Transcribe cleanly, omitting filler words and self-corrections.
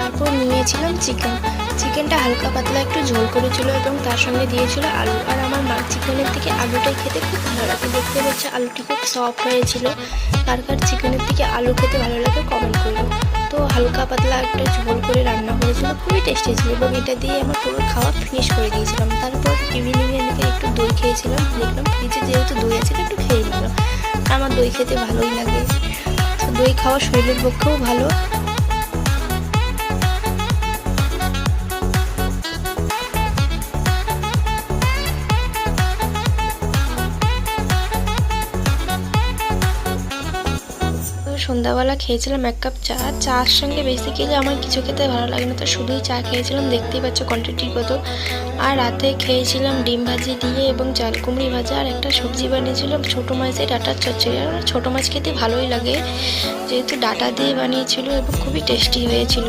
তারপর নিয়েছিলাম চিকেনটা হালকা পাতলা একটু ঝোল করেছিল এবং তার সঙ্গে দিয়েছিল আলু। আর আমার মা চিকেনের থেকে আলুটাই খেতে খুব ভালো লাগে। দেখতে পাচ্ছে আলুটি খুব সফট হয়েছিল। কার কার চিকেনের থেকে আলু খেতে ভালো লাগে কমেন্ট করলো। তো হালকা পাতলা একটা ঝোল করে রান্না করেছিল, খুবই টেস্টি ছিল এবং এটা দিয়ে আমার পুরো খাওয়া ফিনিশ করে দিয়েছিলাম। তারপর ইভিনিংয়ের দিকে একটু দই খেয়েছিলাম, দেখলাম ফ্রিজে যেহেতু দই আছে একটু খেয়ে নিলাম। আমার দই খেতে ভালোই লাগে, তো দই খাওয়া শরীরের পক্ষেও ভালো। সন্ধ্যাবেলা খেয়েছিলাম 1 কাপ চা। চার সঙ্গে বেসিক্যালি আমার কিছু খেতে ভালো লাগে না, তো শুধুই চা খেয়েছিলাম, দেখতেই পাচ্ছ কোয়ান্টিটি কত। আর রাতে খেয়েছিলাম ডিম ভাজি দিয়ে এবং চাল কুমড়ি ভাজা, আর একটা সবজি বানিয়েছিলাম ছোটো মাছের ডাঁটার চচ্চড়ি। আর ছোটো মাছ খেতে ভালোই লাগে যেহেতু ডাঁটা দিয়ে বানিয়েছিল এবং খুবই টেস্টি হয়েছিল।